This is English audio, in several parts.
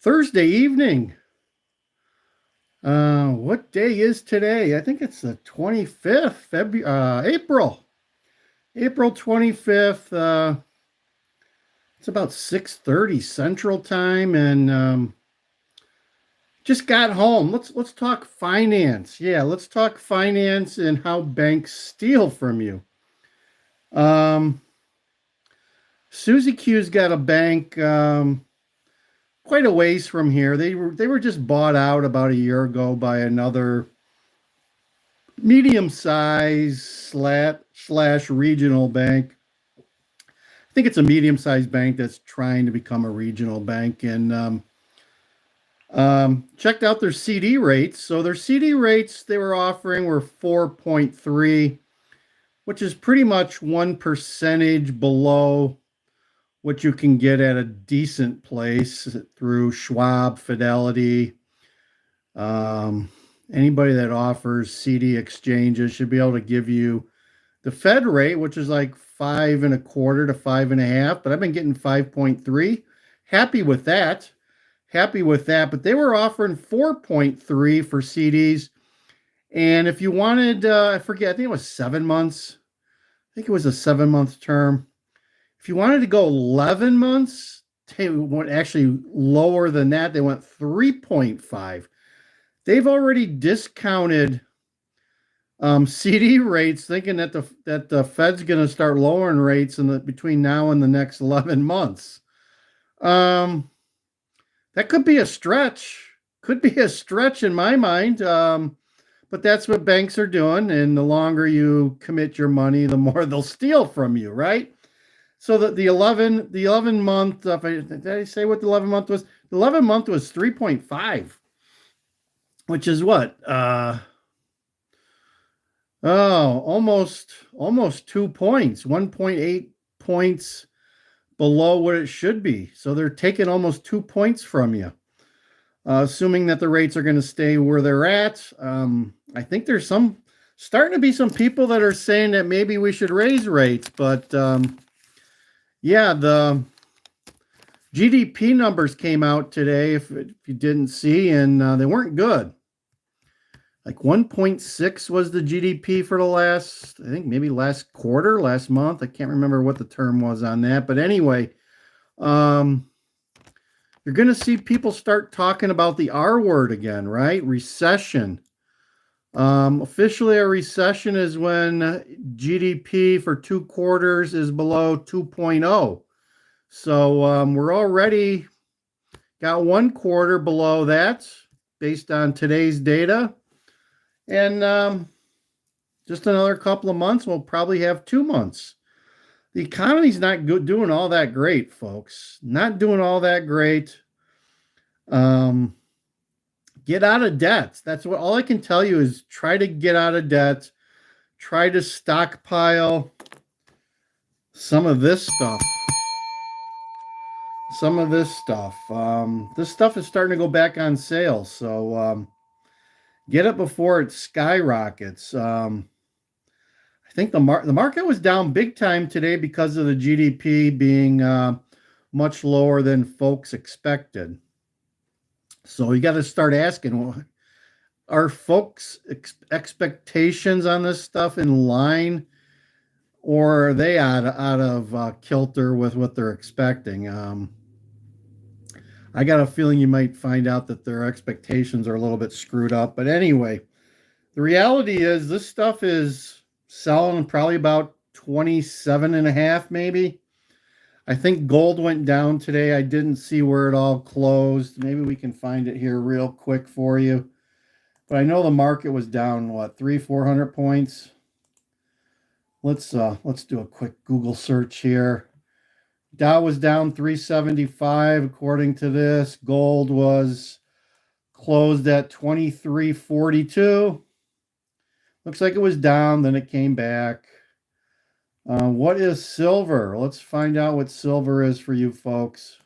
Thursday evening. What day is today? I think it's the 25th, April. April 25th. It's about 6:30 Central Time, and just got home. Let's talk finance. Yeah, let's talk finance and how banks steal from you. Um, susie-q's got a bank quite a ways from here. They were just bought out about a year ago by another medium size slash regional bank. I think it's a medium sized bank that's trying to become a regional bank, and checked out their CD rates. So their CD rates they were offering were 4.3, which is pretty much 1% below what you can get at a decent place through Schwab, Fidelity. Anybody that offers CD exchanges should be able to give you the Fed rate, which is like 5.25 to 5.5, but I've been getting 5.3. Happy with that. Happy with that. But they were offering 4.3 for CDs. And if you wanted, I forget, I think it was 7 months. I think it was a 7-month term. If you wanted to go 11 months, they went actually lower than that. They went 3.5. They've already discounted CD rates, thinking that the Fed's going to start lowering rates between now and the next 11 months. That could be a stretch. Could be a stretch in my mind. But that's what banks are doing. And the longer you commit your money, the more they'll steal from you, right? So that the 11 month, did I say what the 11 month was? The 11 month was 3.5, which is what? Almost 2 points, 1.8 points below what it should be. So they're taking almost 2 points from you, assuming that the rates are going to stay where they're at. I think there's starting to be some people that are saying that maybe we should raise rates, but yeah, the GDP numbers came out today, if you didn't see, and they weren't good. Like 1.6 was the GDP for the last, I think maybe last quarter, last month. I can't remember what the term was on that. But anyway, you're going to see people start talking about the R word again, right? Recession. Officially, a recession is when GDP for 2 quarters is below 2.0. So we're already got 1 quarter below that based on today's data. And just another couple of months, we'll probably have 2 months. The economy's not doing all that great, folks. Not doing all that great. Get out of debt. That's what all I can tell you is try to get out of debt. Try to stockpile some of this stuff. This stuff is starting to go back on sale. So get it before it skyrockets. I think the market was down big time today because of the GDP being much lower than folks expected. So you got to start asking, well, are folks' expectations on this stuff in line, or are they out of kilter with what they're expecting? I got a feeling you might find out that their expectations are a little bit screwed up. But anyway, the reality is this stuff is selling probably about 27.5, maybe. I think gold went down today. I didn't see where it all closed. Maybe we can find it here real quick for you. But I know the market was down, what, 300-400 points? Let's do a quick Google search here. Dow was down 375 according to this. Gold was closed at 2342. Looks like it was down, then it came back. What is silver? Let's find out what silver is for you folks.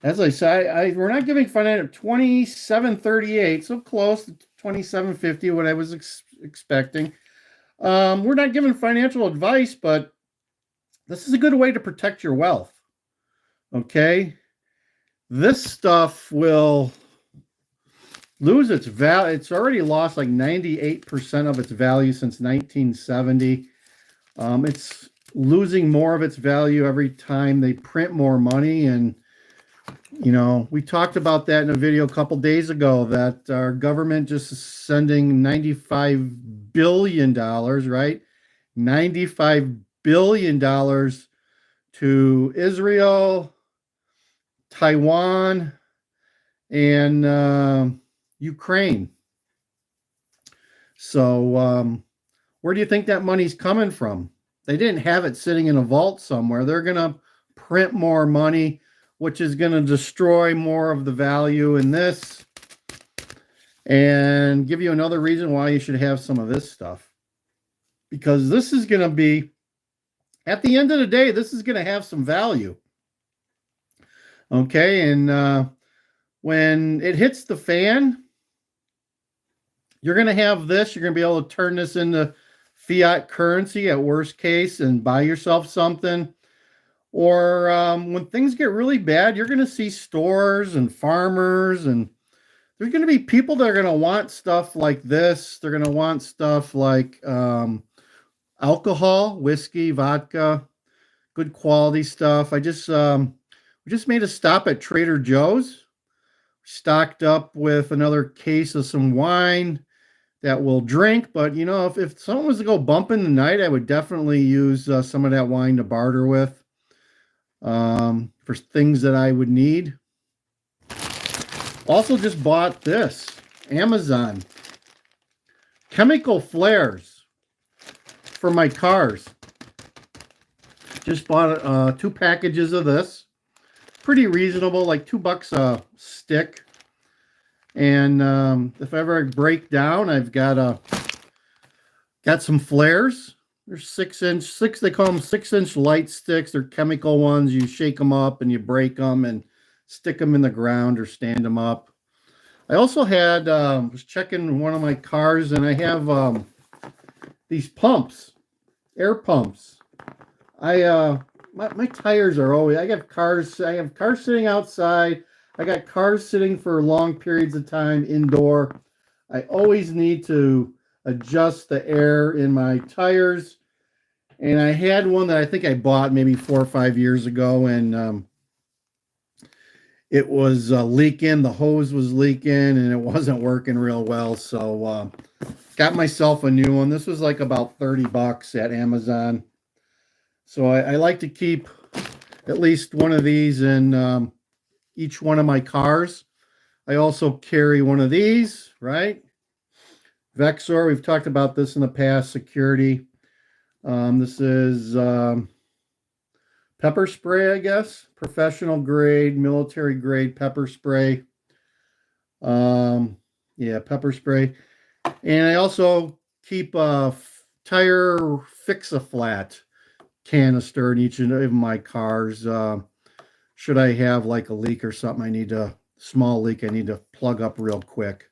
As I say, we're not giving financial 2738, so close to 2750, what I was expecting. We're not giving financial advice, but this is a good way to protect your wealth. Okay. This stuff will lose its value. It's already lost like 98% of its value since 1970. It's losing more of its value every time they print more money. And, we talked about that in a video a couple days ago that our government just is sending $95 billion, right? $95 billion to Israel, Taiwan, and Ukraine. So, where do you think that money's coming from? They didn't have it sitting in a vault somewhere. They're going to print more money, which is going to destroy more of the value in this and give you another reason why you should have some of this stuff. Because this is going to be, at the end of the day, this is going to have some value. Okay, and when it hits the fan, you're going to have this. You're going to be able to turn this into fiat currency at worst case and buy yourself something. Or when things get really bad, you're going to see stores and farmers, and there's going to be people that are going to want stuff like this. They're going to want stuff like alcohol, whiskey, vodka, good quality stuff. We just made a stop at Trader Joe's, stocked up with another case of some wine that we'll drink. But, if someone was to go bump in the night, I would definitely use some of that wine to barter with for things that I would need. Also just bought this, Amazon. Chemical flares for my cars. Just bought 2 packages of this. Pretty reasonable, like $2 a stick. And if ever I break down, I've got some flares. They're 6-inch, they call them 6-inch light sticks. They're chemical ones. You shake them up and you break them and stick them in the ground or stand them up. I also was checking one of my cars, and I have these pumps, air pumps. My tires are always, I have cars sitting outside. I got cars sitting for long periods of time indoor. I always need to adjust the air in my tires. And I had one that I think I bought maybe 4 or 5 years ago, and it was leaking. The hose was leaking, and it wasn't working real well. So got myself a new one. This was like about $30 at Amazon. So I like to keep at least one of these in each one of my cars. I also carry one of these, right? Vexor, we've talked about this in the past, security. This is pepper spray, I guess. Professional grade, military grade pepper spray. Pepper spray. And I also keep a tire fix-a-flat canister in each of my cars. Should I have like a leak or something, small leak I need to plug up real quick.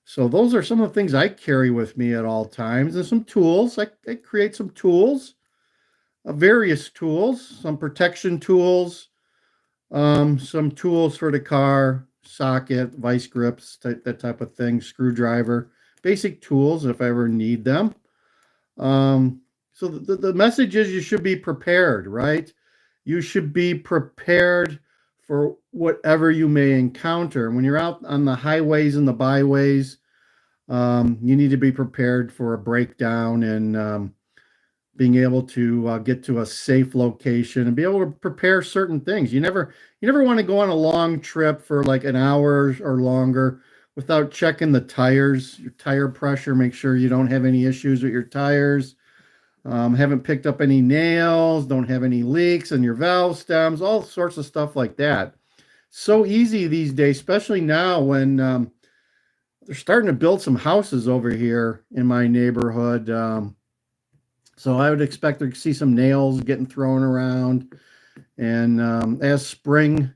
So those are some of the things I carry with me at all times. And some tools. I create some tools, various tools, some protection tools, some tools for the car, socket, vice grips, that type of thing, screwdriver, basic tools if I ever need them. So the message is you should be prepared, right? You should be prepared for whatever you may encounter. When you're out on the highways and the byways, you need to be prepared for a breakdown and being able to get to a safe location and be able to prepare certain things. You never want to go on a long trip for like an hour or longer without checking the tires, your tire pressure, make sure you don't have any issues with your tires. Haven't picked up any nails, don't have any leaks in your valve stems, all sorts of stuff like that. So easy these days, especially now when they're starting to build some houses over here in my neighborhood. So I would expect to see some nails getting thrown around. And as spring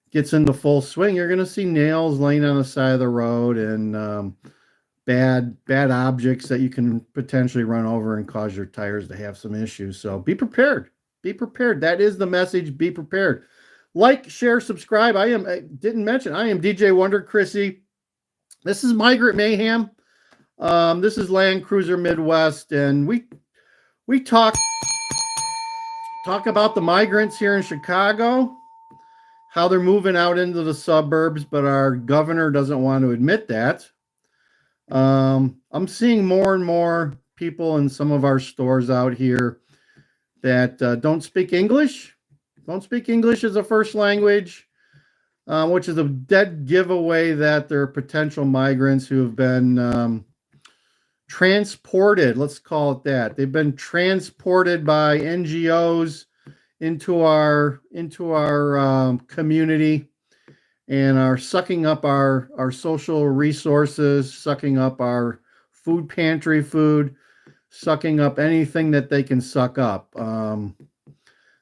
gets into full swing, you're going to see nails laying on the side of the road and bad objects that you can potentially run over and cause your tires to have some issues. So be prepared. Be prepared. That is the message. Be prepared. Like, share, subscribe. I didn't mention, I am DJ Wonder Chrissy. This is Migrant Mayhem. This is Land Cruiser Midwest, and we talk about the migrants here in Chicago, how they're moving out into the suburbs, but our governor doesn't want to admit that. I'm seeing more and more people in some of our stores out here that don't speak English as a first language, which is a dead giveaway that there are potential migrants who have been transported. Let's call it that. They've been transported by NGOs into our community and are sucking up our social resources, sucking up our food pantry food, sucking up anything that they can suck up.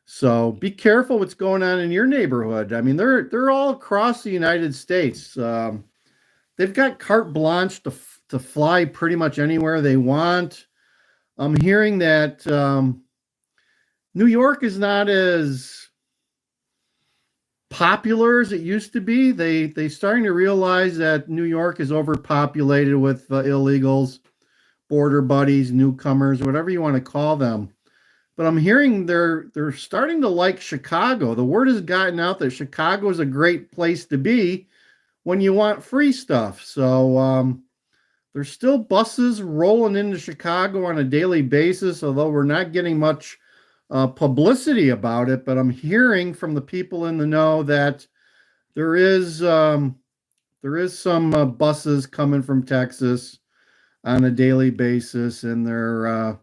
So be careful what's going on in your neighborhood. I mean, they're all across the United States. They've got carte blanche to fly pretty much anywhere they want. I'm hearing that New York is not as popular as it used to be. They starting to realize that New York is overpopulated with illegals, border buddies, newcomers, whatever you want to call them. But I'm hearing they're starting to like Chicago. The word has gotten out that Chicago is a great place to be when you want free stuff. So there's still buses rolling into Chicago on a daily basis, although we're not getting much publicity about it. But I'm hearing from the people in the know that there is some buses coming from Texas on a daily basis, and they're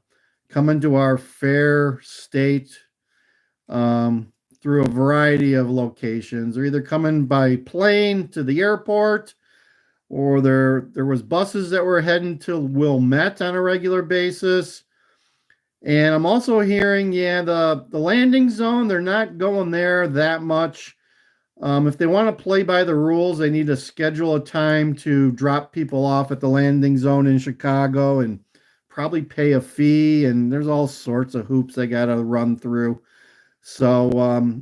coming to our fair state through a variety of locations. They're either coming by plane to the airport, or there was buses that were heading to Wilmette on a regular basis. And I'm also hearing, the landing zone, they're not going there that much. If they want to play by the rules, they need to schedule a time to drop people off at the landing zone in Chicago and probably pay a fee. And there's all sorts of hoops they got to run through. So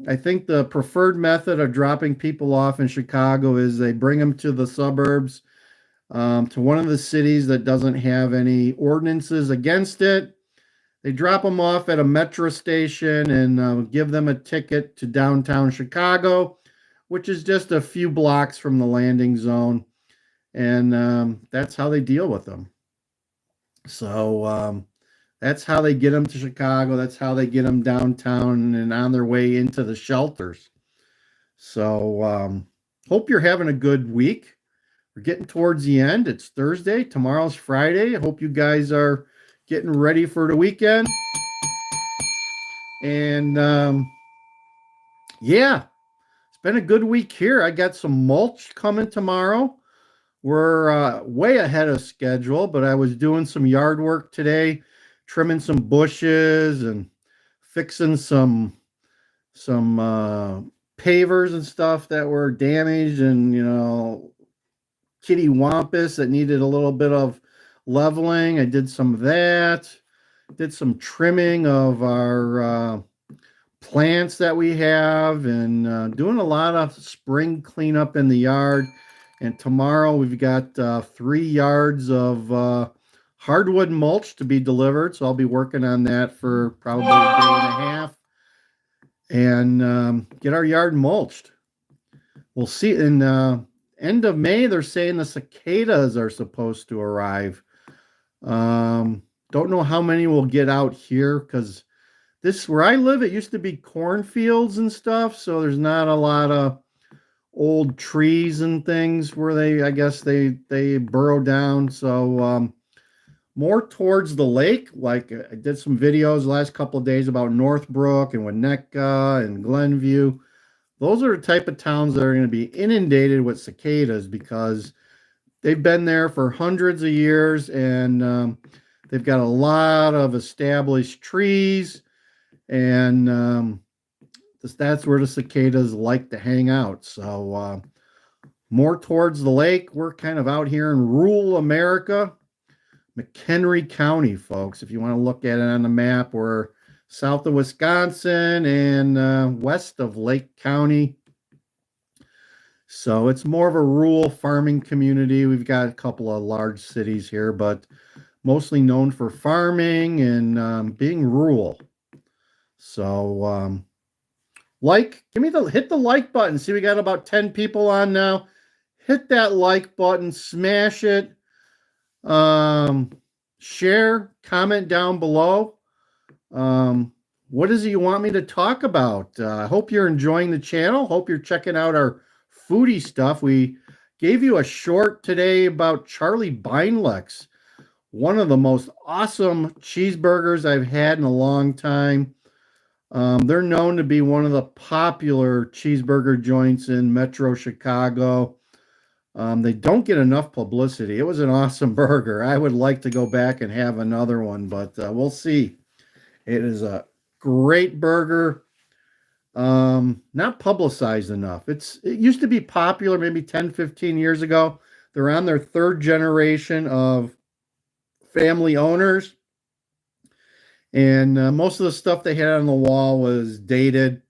I think the preferred method of dropping people off in Chicago is they bring them to the suburbs, to one of the cities that doesn't have any ordinances against it. They drop them off at a metro station and give them a ticket to downtown Chicago, which is just a few blocks from the landing zone. And that's how they deal with them. So that's how they get them to Chicago. That's how they get them downtown and on their way into the shelters. So hope you're having a good week. We're getting towards the end. It's Thursday. Tomorrow's Friday. I hope you guys are getting ready for the weekend. And it's been a good week here. I got some mulch coming tomorrow. We're way ahead of schedule, but I was doing some yard work today, trimming some bushes and fixing some pavers and stuff that were damaged, and kitty wampus that needed a little bit of leveling. I did some of that. Did some trimming of our plants that we have, and doing a lot of spring cleanup in the yard. And tomorrow we've got 3 yards of hardwood mulch to be delivered. So I'll be working on that for probably a day and a half and get our yard mulched. We'll see. In end of May, they're saying the cicadas are supposed to arrive. Don't know how many we'll get out here, because where I live, it used to be cornfields and stuff. So there's not a lot of old trees and things where they burrow down. So more towards the lake. Like I did some videos the last couple of days about Northbrook and Winnetka and Glenview. Those are the type of towns that are going to be inundated with cicadas, because they've been there for hundreds of years, and they've got a lot of established trees, and that's where the cicadas like to hang out. So more towards the lake. We're kind of out here in rural America, McHenry County, folks. If you want to look at it on the map, we're south of Wisconsin and west of Lake County. So it's more of a rural farming community. We've got a couple of large cities here, but mostly known for farming and being rural. So hit the like button. See, we got about 10 people on now. Hit that like button, smash it. Share, comment down below. What is it you want me to talk about? I hope you're enjoying the channel. Hope you're checking out our foodie stuff. We gave you a short today about Charlie Beinleck's, one of the most awesome cheeseburgers I've had in a long time. They're known to be one of the popular cheeseburger joints in Metro Chicago. They don't get enough publicity. It was an awesome burger. I would like to go back and have another one, but we'll see. It is a great burger. Not publicized enough. It used to be popular maybe 10, 15 years ago. They're on their third generation of family owners. And most of the stuff they had on the wall was dated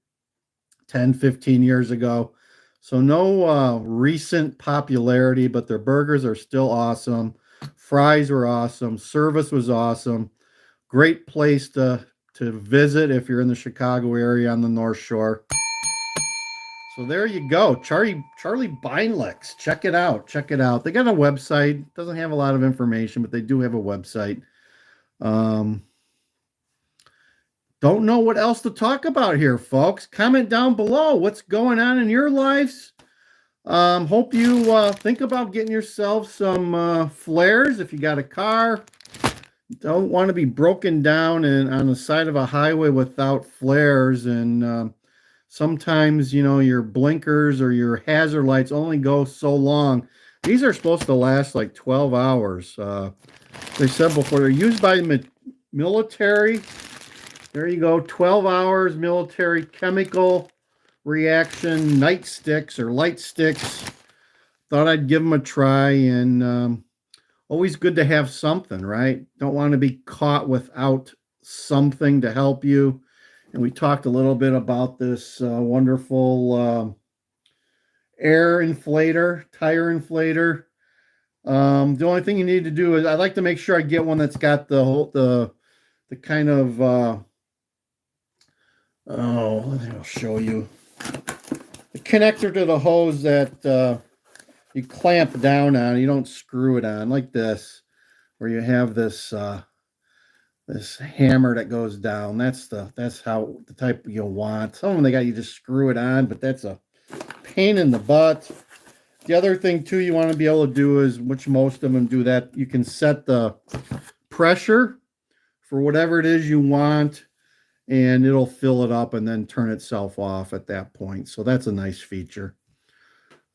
10, 15 years ago. So no recent popularity, but their burgers are still awesome. Fries were awesome. Service was awesome. Great place to visit if you're in the Chicago area on the North Shore. So there you go. Charlie Beinleck's. Check it out. Check it out. They got a website. Doesn't have a lot of information, but they do have a website. Don't know what else to talk about here, folks. Comment down below what's going on in your lives. Hope you think about getting yourself some flares if you got a car. Don't want to be broken down and on the side of a highway without flares. And sometimes, you know, your blinkers or your hazard lights only go so long. These are supposed to last like 12 hours. They said before, they're used by military. There you go, 12 hours, military chemical reaction, nightsticks or light sticks. Thought I'd give them a try, and always good to have something, right? Don't want to be caught without something to help you. And we talked a little bit about this wonderful air inflator, tire inflator. The only thing you need to do is, I like to make sure I get one that's got the kind of I'll show you the connector to the hose that you clamp down on. You don't screw it on like this, where you have this this hammer that goes down. That's how the type you'll want. Some of them, they got you just screw it on, but that's a pain in the butt. The other thing too you want to be able to do is, which most of them do, that you can set the pressure for whatever it is you want, and it'll fill it up and then turn itself off at that point. So that's a nice feature.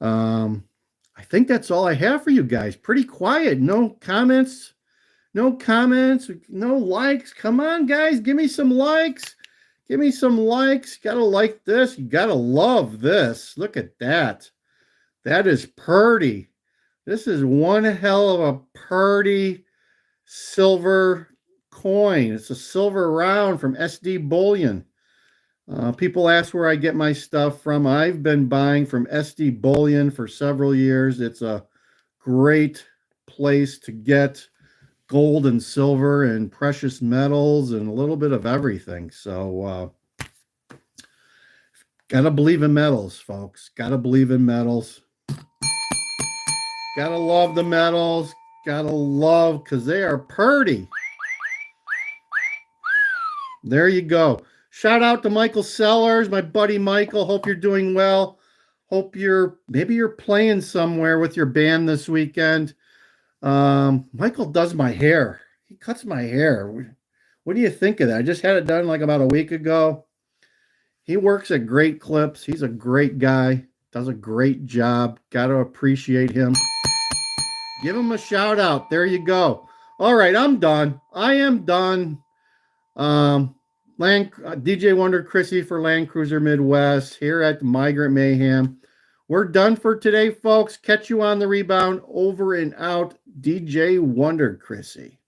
I think that's all I have for you guys. Pretty quiet. No comments. No comments. No likes. Come on, guys. Give me some likes. Give me some likes. Gotta like this. You gotta love this. Look at that. That is purty. This is one hell of a purty silver coin. It's a silver round from SD Bullion. People ask where I get my stuff from. I've been buying from SD Bullion for several years. It's a great place to get gold and silver and precious metals and a little bit of everything. So gotta believe in metals, folks. Gotta believe in metals. Gotta love the metals. Gotta love, because they are purty. There you go. Shout out to Michael Sellers, my buddy Michael. Hope you're doing well. Hope maybe you're playing somewhere with your band this weekend. Michael does my hair. He cuts my hair. What do you think of that? I just had it done like about a week ago. He works at Great Clips. He's a great guy. Does a great job. Got to appreciate him. Give him a shout out. There you go. All right, I'm done. I am done. DJ Wonder Chrissy for Land Cruiser Midwest here at Migrant Mayhem. We're done for today, folks. Catch you on the rebound. Over and out, DJ Wonder Chrissy.